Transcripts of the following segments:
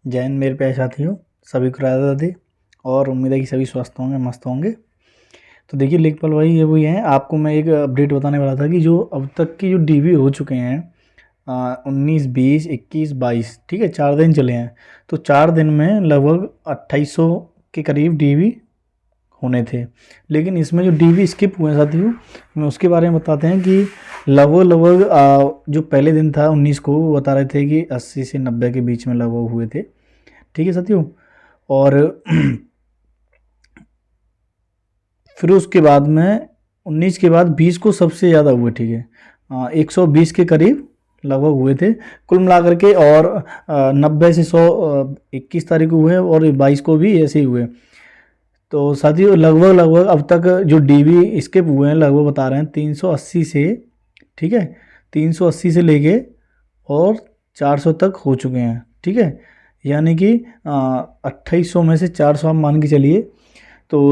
जय हिंद मेरे प्यारे साथियों, सभी को राधे राधे। और उम्मीद है कि सभी स्वस्थ होंगे, मस्त होंगे। तो देखिए लेखपाल भाई, ये वही हैं, आपको मैं एक अपडेट बताने वाला था कि जो अब तक की जो डीवी हो चुके हैं 19, 20, 21, 22, ठीक है, 4 दिन चले हैं। तो 4 दिन में लगभग 2800 के करीब डीवी होने थे। लेकिन इसमें जो डीवी स्किप हुए हैं साथियों, मैं उसके बारे में बताते हैं कि लगभग लगभग जो पहले दिन था 19 को, वो बता रहे थे कि 80 से 90 के बीच में लगभग हुए थे। ठीक है साथियों। और फिर उसके बाद में 19 के बाद 20 को सबसे ज़्यादा हुए। ठीक है, 120 के करीब लगभग हुए थे कुल मिला करके। और 90 से 100 21 तारीख को हुए, और 22 को भी ऐसे ही हुए। तो साथियों लगभग लगभग अब तक जो डीवी स्किप हुए हैं, लगभग बता रहे हैं 380 से, ठीक है, 380 से लेके और 400 तक हो चुके हैं। ठीक है, यानी कि 2800 में से 400 आप मान के चलिए। तो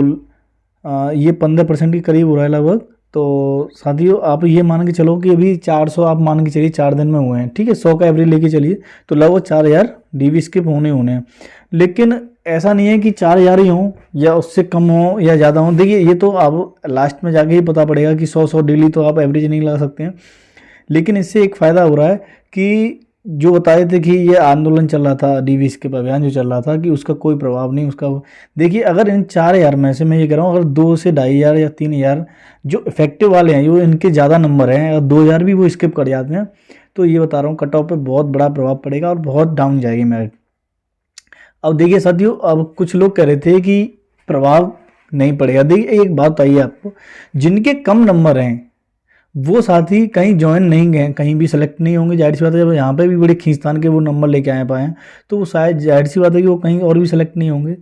ये 15% के करीब हो रहा है लगभग। तो साथियों आप ये मान के चलो कि अभी 400 आप मान के चलिए 4 दिन में हुए हैं। ठीक है, 100 का एवरेज लेके चलिए, तो लगभग 4000 डीवी स्किप होने होने हैं। लेकिन ऐसा नहीं है कि 4000 ही हों या उससे कम हो या ज़्यादा हो। देखिए ये तो आप लास्ट में जाके ही पता पड़ेगा कि 100 डेली तो आप एवरेज नहीं लगा सकते हैं। लेकिन इससे एक फ़ायदा हो रहा है कि जो बताए थे कि ये आंदोलन चल रहा था, डीवी स्किप अभियान जो चल रहा था, कि उसका कोई प्रभाव नहीं उसका। देखिए अगर इन 4000 में से मैं ये कह रहा हूँ, अगर 2 से 2500 या 3000 जो इफेक्टिव वाले हैं, जो इनके ज़्यादा नंबर हैं, अगर 2000 भी वो स्किप कर जाते हैं, तो ये बता रहा हूँ कट ऑफ पे बहुत बड़ा प्रभाव पड़ेगा और बहुत डाउन जाएगी मेरिट। अब देखिए साथियों, अब कुछ लोग कह रहे थे कि प्रभाव नहीं पड़ेगा। देखिए एक बात बताइए आपको, जिनके कम नंबर हैं वो साथी कहीं ज्वाइन नहीं गए, कहीं भी सेलेक्ट नहीं होंगे। जाहिर सी बात है, जब यहाँ पे भी बड़े खींचतान के वो नंबर लेके आए पाए हैं, तो वो शायद जाहिर सी बात है कि वो कहीं और भी सेलेक्ट नहीं होंगे।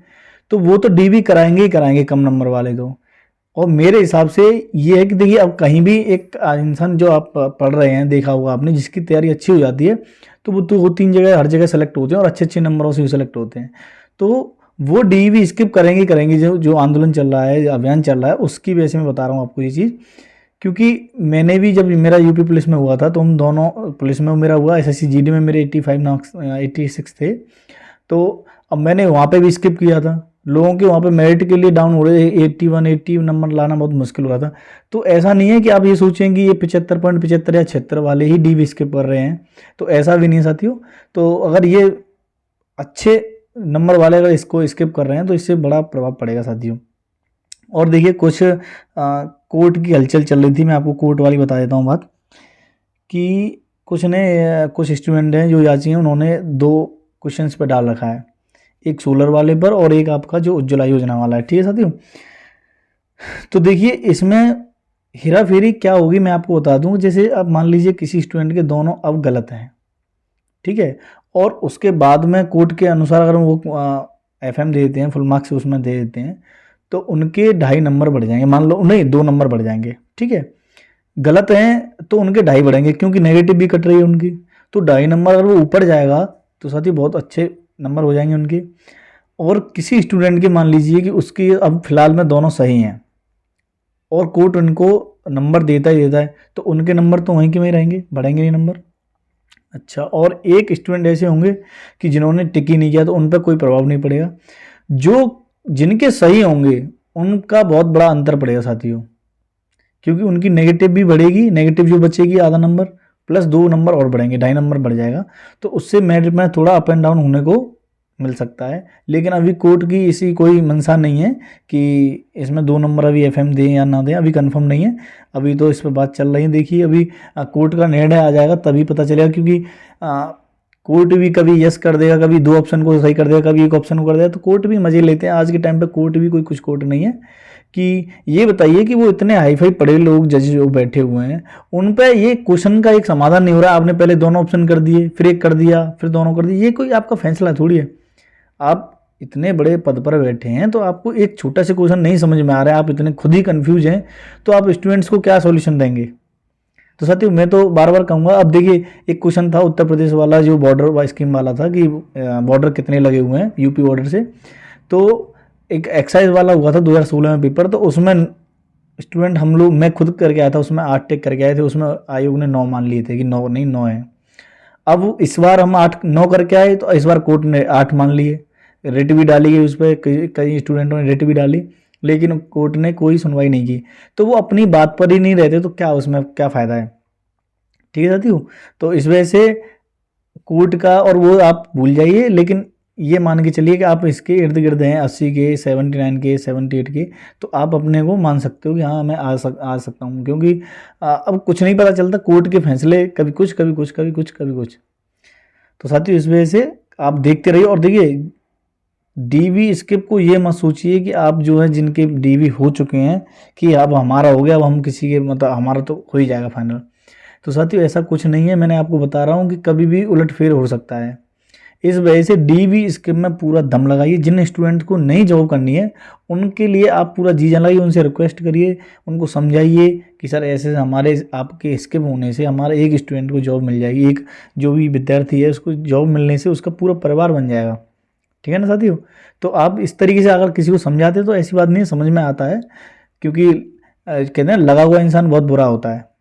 तो वो तो डीवी कराएंगे ही कराएंगे कम नंबर वाले तो। और मेरे हिसाब से ये है कि देखिए अब कहीं भी एक इंसान जो आप पढ़ रहे हैं, देखा होगा आपने, जिसकी तैयारी अच्छी हो जाती है, तो वो 2 3 जगह हर जगह सेलेक्ट होते हैं और अच्छे अच्छे नंबरों से सेलेक्ट होते हैं। तो वो डीवी स्किप करेंगे ही करेंगे। जो जो आंदोलन चल रहा है, अभियान चल रहा है, उसकी वजह से मैं बता रहा हूँ आपको ये चीज़। क्योंकि मैंने भी, जब मेरा यूपी पुलिस में हुआ था, तो हम दोनों, पुलिस में मेरा हुआ, एसएससी जीडी में मेरे 85 मार्क्स 86 थे। तो अब मैंने वहाँ पे भी स्किप किया था। लोगों के वहाँ पे मेरिट के लिए डाउन हो रहे थे, 81 80 नंबर लाना बहुत मुश्किल हो रहा था। तो ऐसा नहीं है कि आप ये सोचें कि ये 75.75 या 76 वाले ही डीवी स्किप कर रहे हैं, तो ऐसा भी नहीं है साथियों। तो अगर ये अच्छे नंबर वाले अगर इसको स्किप कर रहे हैं, तो इससे बड़ा प्रभाव पड़ेगा साथियों। और देखिए कुछ कोर्ट की हलचल चल रही थी, मैं आपको कोर्ट वाली बता देता हूँ बात। कि कुछ स्टूडेंट हैं जो याची हैं, उन्होंने 2 क्वेश्चंस पे डाल रखा है, एक सोलर वाले पर और एक आपका जो उज्ज्वला योजना वाला है। ठीक है साथियों, तो देखिए इसमें हेरा फेरी क्या होगी मैं आपको बता दूं। जैसे अब मान लीजिए किसी स्टूडेंट के दोनों अब गलत हैं, ठीक है, और उसके बाद में कोर्ट के अनुसार अगर वो एफएम दे देते हैं, फुल मार्क्स उसमें दे देते हैं, तो उनके 2.5 नंबर बढ़ जाएंगे। मान लो नहीं, 2 नंबर बढ़ जाएंगे। ठीक है, गलत हैं तो उनके 2.5 बढ़ेंगे, क्योंकि नेगेटिव भी कट रही है उनकी। तो 2.5 नंबर अगर वो ऊपर जाएगा, तो साथ ही बहुत अच्छे नंबर हो जाएंगे उनके। और किसी स्टूडेंट के मान लीजिए कि उसकी अब फिलहाल में दोनों सही हैं, और कोर्ट उनको नंबर देता ही देता है, तो उनके नंबर तो वहीं के वहीं रहेंगे, बढ़ेंगे नहीं नंबर। अच्छा, और एक स्टूडेंट ऐसे होंगे कि जिन्होंने टिक ही नहीं किया, तो उन पर कोई प्रभाव नहीं पड़ेगा। जो जिनके सही होंगे उनका बहुत बड़ा अंतर पड़ेगा साथियों, क्योंकि उनकी नेगेटिव भी बढ़ेगी, नेगेटिव जो बचेगी आधा नंबर, प्लस 2 नंबर और बढ़ेंगे, 2.5 नंबर बढ़ जाएगा। तो उससे मेरिट में थोड़ा अप एंड डाउन होने को मिल सकता है। लेकिन अभी कोर्ट की इसी कोई मंशा नहीं है कि इसमें 2 नंबर अभी एफएम दें या ना दें, अभी कंफर्म नहीं है। अभी तो इस पर बात चल रही है। देखिए अभी कोर्ट का निर्णय आ जाएगा तभी पता चलेगा, क्योंकि कोर्ट भी कभी यस कर देगा, कभी 2 ऑप्शन को सही कर देगा, कभी एक ऑप्शन को कर देगा। तो कोर्ट भी मजे लेते हैं आज के टाइम पे। कोर्ट भी कोई कुछ कोर्ट नहीं है। कि ये बताइए कि वो इतने हाई फाई पढ़े लोग जज जो बैठे हुए हैं, उन पे ये क्वेश्चन का एक समाधान नहीं हो रहा। आपने पहले दोनों ऑप्शन कर दिए, फिर एक कर दिया, फिर दोनों कर दिए, ये कोई आपका फैसला थोड़ी है। आप इतने बड़े पद पर बैठे हैं, तो आपको एक छोटा सा क्वेश्चन नहीं समझ में आ रहा है, आप इतने खुद ही कंफ्यूज हैं, तो आप स्टूडेंट्स को क्या सॉल्यूशन देंगे। तो साथियों मैं तो बार बार कहूँगा, अब देखिए एक क्वेश्चन था उत्तर प्रदेश वाला, जो बॉर्डर स्कीम वाला था, कि बॉर्डर कितने लगे हुए हैं यूपी बॉर्डर से। तो एक एक्साइज वाला हुआ था 2016 में पेपर, तो उसमें स्टूडेंट हम लोग, मैं खुद करके आया था, उसमें 8 टेक करके आए थे। उसमें आयोग ने 9 मान लिए थे कि 9 नहीं 9 है। अब इस बार हम 8-9 करके आए, तो इस बार कोर्ट ने 8 मान लिए, रेट भी डाली गई उस पर, कई स्टूडेंटों ने रेट भी डाली, लेकिन कोर्ट ने कोई सुनवाई नहीं की। तो वो अपनी बात पर ही नहीं रहते, तो क्या उसमें क्या फ़ायदा है। ठीक है साथियों, तो इस वजह से कोर्ट का और वो आप भूल जाइए, लेकिन ये मान के चलिए कि आप इसके इर्द गिर्द हैं 80 के, 79 के, 78 के, तो आप अपने को मान सकते हो कि हाँ मैं आ सकता हूँ, क्योंकि अब कुछ नहीं पता चलता, कोर्ट के फैसले कभी कुछ कभी कुछ कभी कुछ कभी कुछ। तो साथियों इस वजह से आप देखते रहिए। और देखिए, डीवी स्किप को ये मत सोचिए कि आप जो है जिनके डीवी हो चुके हैं कि अब हमारा हो गया, अब हम किसी के मतलब हमारा तो हो ही जाएगा फाइनल। तो साथियों ऐसा कुछ नहीं है, मैंने आपको बता रहा हूँ कि कभी भी उलटफेर हो सकता है। इस वजह से डीवी स्किप में पूरा दम लगाइए। जिन स्टूडेंट को नई जॉब करनी है उनके लिए आप पूरा जी जान लगाइए, उनसे रिक्वेस्ट करिए, उनको समझाइए कि सर ऐसे हमारे आपके स्किप होने से हमारे एक स्टूडेंट को जॉब मिल जाएगी, एक जो भी विद्यार्थी है उसको जॉब मिलने से उसका पूरा परिवार बन जाएगा। ठीक है ना साथियों। तो आप इस तरीके से अगर किसी को समझाते तो ऐसी बात नहीं समझ में आता है, क्योंकि कहते हैं लगा हुआ इंसान बहुत बुरा होता है।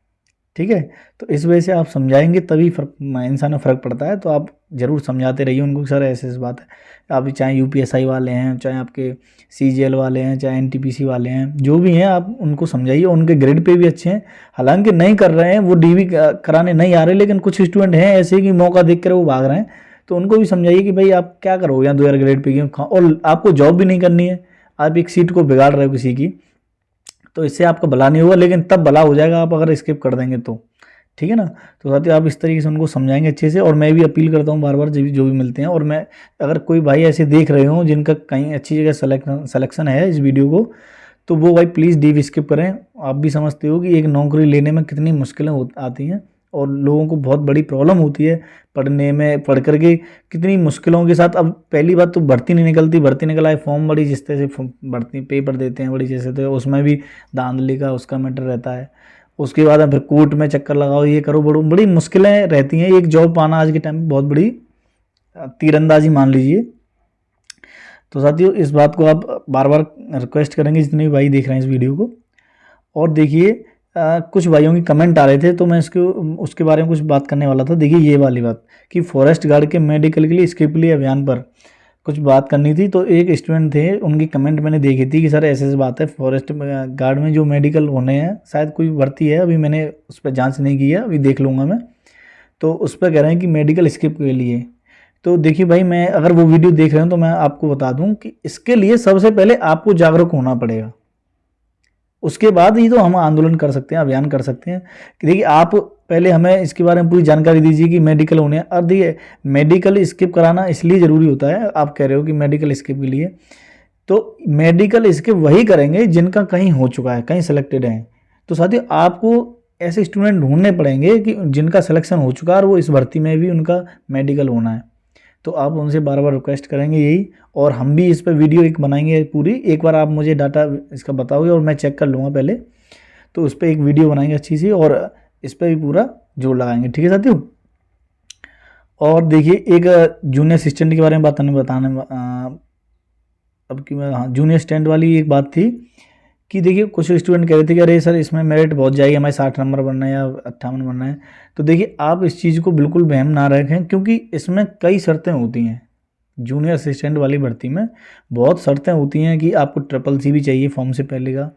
ठीक है, तो इस वजह से आप समझाएंगे तभी इंसान में फ़र्क पड़ता है। तो आप ज़रूर समझाते रहिए उनको, सर ऐसे ऐसी बात है। आप चाहे यूपीएसआई वाले हैं, चाहे आपके सीजीएल वाले हैं, चाहे एनटीपीसी वाले हैं, जो भी हैं आप उनको समझाइए। उनके ग्रेड पे भी अच्छे हैं, हालांकि नहीं कर रहे हैं वो डीवी कराने नहीं आ रहे, लेकिन कुछ स्टूडेंट हैं ऐसे कि मौका देख कर वो भाग रहे हैं। तो उनको भी समझाइए कि भाई आप क्या करोगे यहाँ 2000 ग्रेड पे क्यों, और आपको जॉब भी नहीं करनी है, आप एक सीट को बिगाड़ रहे हो किसी की, तो इससे आपका भला नहीं होगा, लेकिन तब भला हो जाएगा आप अगर स्किप कर देंगे तो। ठीक है ना। तो साथियों आप इस तरीके से उनको समझाएंगे अच्छे से। और मैं भी अपील करता हूँ बार बार जो भी मिलते हैं, और मैं अगर कोई भाई ऐसे देख रहे हो जिनका कहीं अच्छी जगह सलेक्शन है इस वीडियो को, तो वो भाई प्लीज़ डीवी स्किप करें। आप भी समझते हो कि एक नौकरी लेने में कितनी मुश्किलें आती हैं, और लोगों को बहुत बड़ी प्रॉब्लम होती है पढ़ने में, पढ़ करके कितनी मुश्किलों के साथ। अब पहली बात तो भर्ती नहीं निकलती, भर्ती निकला है फॉर्म बड़ी जिस तरह से भर्ती पेपर देते हैं बड़ी जैसे, तो उसमें भी धांधली का उसका मैटर रहता है। उसके बाद फिर कोर्ट में चक्कर लगाओ, ये करो, बड़ी मुश्किलें रहती हैं। एक जॉब पाना आज के टाइम में बहुत बड़ी तीरंदाजी मान लीजिए। तो साथियों इस बात को आप बार बार रिक्वेस्ट करेंगे जितने भी भाई देख रहे हैं इस वीडियो को। और देखिए कुछ भाइयों की कमेंट आ रहे थे, तो मैं उसके बारे में कुछ बात करने वाला था। देखिए ये वाली बात कि फॉरेस्ट गार्ड के मेडिकल के लिए स्किप लिए अभियान पर कुछ बात करनी थी। तो एक स्टूडेंट थे, उनकी कमेंट मैंने देखी थी कि सर ऐसे ऐसी बात है, फॉरेस्ट गार्ड में जो मेडिकल होने हैं शायद कोई भर्ती है, अभी मैंने उस पर जांच नहीं की है, अभी देख लूँगा मैं। तो उस पर कह रहे हैं कि मेडिकल स्किप के लिए। तो देखिए भाई, मैं अगर वो वीडियो देख रहे हो तो मैं आपको बता दूं कि इसके लिए सबसे पहले आपको जागरूक होना पड़ेगा, उसके बाद ही तो हम आंदोलन कर सकते हैं, अभियान कर सकते हैं। कि देखिए आप पहले हमें इसके बारे में पूरी जानकारी दीजिए कि मेडिकल होने हैं। अब देखिए मेडिकल स्किप कराना इसलिए ज़रूरी होता है, आप कह रहे हो कि मेडिकल स्किप के लिए, तो मेडिकल स्किप वही करेंगे जिनका कहीं हो चुका है, कहीं सेलेक्टेड है। तो साथियों आपको ऐसे स्टूडेंट ढूंढने पड़ेंगे कि जिनका सिलेक्शन हो चुका है और वो इस भर्ती में भी उनका मेडिकल होना है। तो आप उनसे बार बार रिक्वेस्ट करेंगे यही, और हम भी इस पर वीडियो एक बनाएंगे पूरी। एक बार आप मुझे डाटा इसका बताओगे और मैं चेक कर लूँगा पहले, तो उस पर एक वीडियो बनाएंगे अच्छी सी, और इस पर भी पूरा जोर लगाएंगे। ठीक है साथियों। और देखिए एक जूनियर असिस्टेंट के बारे में बताने अब की मैं, हाँ जूनियर असिस्टेंट वाली एक बात थी कि देखिए कुछ स्टूडेंट कह रहे थे कि अरे सर इसमें मेरिट बहुत जाएगी, हमें 60 नंबर बनना है या 58 बनना है। तो देखिए आप इस चीज़ को बिल्कुल वहम ना रखें, क्योंकि इसमें कई शर्तें होती हैं। जूनियर असिस्टेंट वाली भर्ती में बहुत शर्तें होती हैं कि आपको CCC भी चाहिए फॉर्म से पहले का,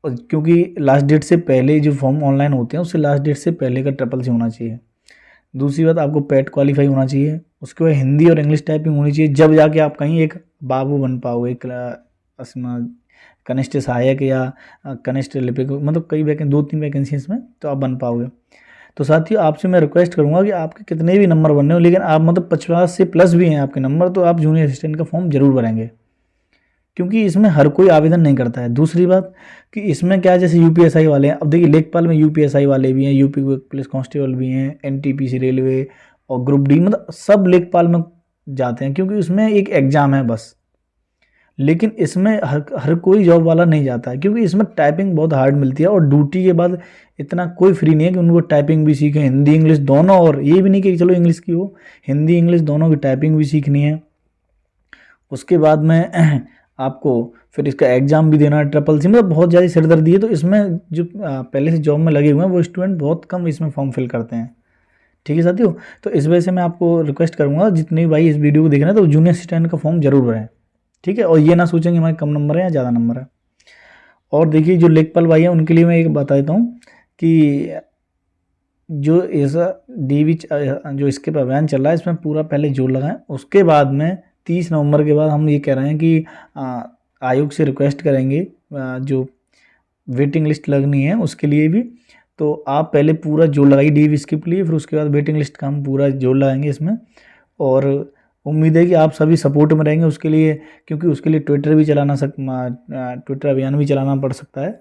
और क्योंकि लास्ट डेट से पहले जो फॉर्म ऑनलाइन होते हैं उससे लास्ट डेट से पहले का CCC होना चाहिए। दूसरी बात, आपको पेट क्वालिफाई होना चाहिए। उसके बाद हिंदी और इंग्लिश टाइपिंग होनी चाहिए, जब जाके आप कहीं एक बाबू बन पाओगे, एक कनिष्ठ सहायक या कनिष्ठ लिपिक, मतलब कई 2-3 वैकेंसी इसमें तो आप बन पाओगे। तो साथियों आपसे मैं रिक्वेस्ट करूंगा कि आपके कितने भी नंबर बनने हो, लेकिन आप मतलब 50 से प्लस भी हैं आपके नंबर, तो आप जूनियर असिस्टेंट का फॉर्म जरूर भरेंगे, क्योंकि इसमें हर कोई आवेदन नहीं करता है। दूसरी बात कि इसमें क्या है, जैसे यूपीएसआई वाले हैं, अब देखिए लेखपाल में यूपीएसआई वाले भी हैं, यूपी पुलिस कांस्टेबल भी हैं, एनटीपीसी रेलवे और ग्रुप डी, मतलब सब लेखपाल में जाते हैं, क्योंकि उसमें एक एग्ज़ाम है बस। लेकिन इसमें हर कोई जॉब वाला नहीं जाता है, क्योंकि इसमें टाइपिंग बहुत हार्ड मिलती है, और ड्यूटी के बाद इतना कोई फ्री नहीं है कि उनको टाइपिंग भी सीखें, हिंदी इंग्लिश दोनों, और ये भी नहीं कि चलो इंग्लिश की हो, हिंदी इंग्लिश दोनों की टाइपिंग भी सीखनी है। उसके बाद में आपको फिर इसका एग्ज़ाम भी देना है, CCC, मतलब बहुत ज़्यादा सिरदर्दी है। तो इसमें जो पहले से जॉब में लगे हुए हैं वो स्टूडेंट बहुत कम इसमें फॉर्म फिल करते हैं। ठीक है साथियों। तो इस वजह से मैं आपको रिक्वेस्ट करूँगा जितने भाई इस वीडियो को देख रहे हैं तो जूनियर असिस्टेंट का फॉर्म जरूर भरें, ठीक है। और ये ना सोचेंगे हमारे कम नंबर है या ज़्यादा नंबर है। और देखिए जो लेखपाल भाई हैं उनके लिए मैं एक बता देता हूँ कि जो ऐसा डीवी जो इसके पर अभियान चल रहा है इसमें पूरा पहले जोर लगाएं, उसके बाद में 30 नवंबर के बाद हम ये कह रहे हैं कि आयोग से रिक्वेस्ट करेंगे जो वेटिंग लिस्ट लगनी है उसके लिए भी। तो आप पहले पूरा जोर लगाइए डीवी स्किप के लिए, फिर उसके बाद वेटिंग लिस्ट का हम पूरा जोर लगाएंगे इसमें। और उम्मीद है कि आप सभी सपोर्ट में रहेंगे उसके लिए, क्योंकि उसके लिए ट्विटर भी चलाना ट्विटर अभियान भी चलाना पड़ सकता है।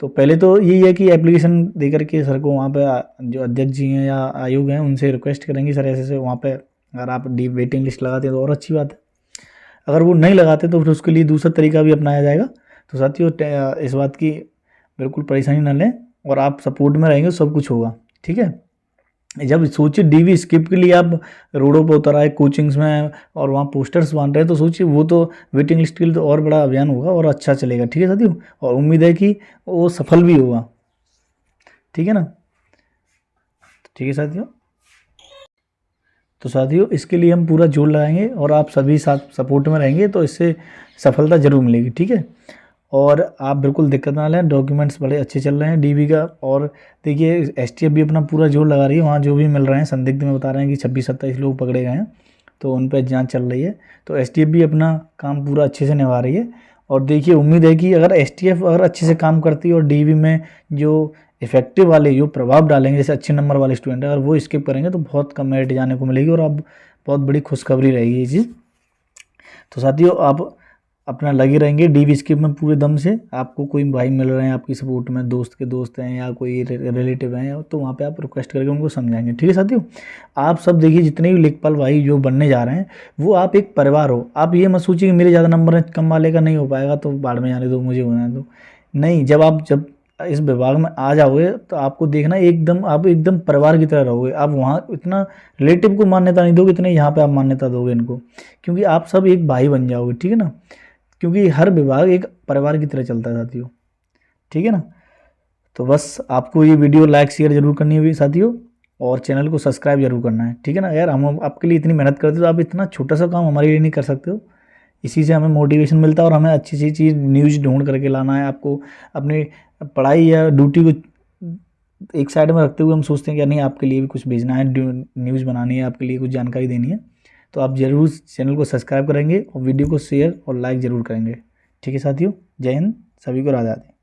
तो पहले तो यही है कि एप्लीकेशन दे करके सर को वहाँ पे जो अध्यक्ष जी हैं या आयोग हैं उनसे रिक्वेस्ट करेंगे सर ऐसे वहाँ पे अगर आप डी वेटिंग लिस्ट लगाते हैं तो और अच्छी बात है। अगर वो नहीं लगाते तो फिर उसके लिए दूसरा तरीका भी अपनाया जाएगा। तो साथियों इस बात की बिल्कुल परेशानी ना लें और आप सपोर्ट में रहेंगे सब कुछ होगा, ठीक है। जब सोचिए डीवी स्किप के लिए आप रोडों पर उतर आए कोचिंग्स में और वहाँ पोस्टर्स बांध रहे हैं, तो सोचिए वो तो वेटिंग लिस्ट के लिए तो और बड़ा अभियान होगा और अच्छा चलेगा, ठीक है साथियों। और उम्मीद है कि वो सफल भी होगा, ठीक है ना। ठीक है साथियों। तो साथियों इसके लिए हम पूरा जोर लगाएंगे और आप सभी साथ सपोर्ट में रहेंगे तो इससे सफलता जरूर मिलेगी, ठीक है। और आप बिल्कुल दिक्कत ना लें, डॉक्यूमेंट्स बड़े अच्छे चल रहे हैं डीवी का। और देखिए एसटीएफ भी अपना पूरा जोर लगा रही है, वहाँ जो भी मिल रहे हैं संदिग्ध में बता रहे हैं कि 26-27 लोग पकड़े गए हैं, तो उन पर जांच चल रही है। तो एसटीएफ भी अपना काम पूरा अच्छे से निभा रही है। और देखिए उम्मीद है कि अगर एसटीएफ अगर अच्छे से काम करती है और डीवी में जो इफेक्टिव वाले जो प्रभाव डालेंगे जैसे अच्छे नंबर वाले स्टूडेंट अगर वो स्किप करेंगे तो बहुत कम मेरिट जाने को मिलेगी और अब बहुत बड़ी खुशखबरी रहेगी ये चीज़। तो साथियों आप अपना लगे रहेंगे डीवी स्किप में पूरे दम से। आपको कोई भाई मिल रहे हैं आपकी सपोर्ट में, दोस्त के दोस्त हैं या कोई रिलेटिव हैं, तो वहाँ पे आप रिक्वेस्ट करके उनको समझाएंगे, ठीक है साथियों। आप सब देखिए जितने भी लेखपाल भाई जो बनने जा रहे हैं वो आप एक परिवार हो। आप ये मत सोचिए कि मेरे ज़्यादा नंबर है कम वाले का नहीं हो पाएगा तो बाढ़ में जाने दो मुझे होना दो, नहीं। जब इस विभाग में आ जाओगे तो आपको देखना एकदम आप एकदम परिवार की तरह रहोगे। आप वहाँ इतना रिलेटिव को मान्यता नहीं दोगे इतने यहाँ पे आप मान्यता दोगे इनको, क्योंकि आप सब एक भाई बन जाओगे, ठीक है ना। क्योंकि हर विभाग एक परिवार की तरह चलता है साथियों, ठीक है ना। तो बस आपको ये वीडियो लाइक शेयर जरूर करनी होगी साथियों और चैनल को सब्सक्राइब जरूर करना है, ठीक है ना। यार हम आपके लिए इतनी मेहनत करते हो तो आप इतना छोटा सा काम हमारे लिए नहीं कर सकते हो। इसी से हमें मोटिवेशन मिलता है और हमें अच्छी सी चीज़ न्यूज़ ढूंढ करके लाना है आपको। अपनी पढ़ाई या ड्यूटी को एक साइड में रखते हुए हम सोचते हैं कि नहीं आपके लिए भी कुछ भेजना है, न्यूज़ बनानी है, आपके लिए कुछ जानकारी देनी है। तो आप ज़रूर चैनल को सब्सक्राइब करेंगे और वीडियो को शेयर और लाइक ज़रूर करेंगे, ठीक है साथियों। जय हिंद, सभी को राधे राधे।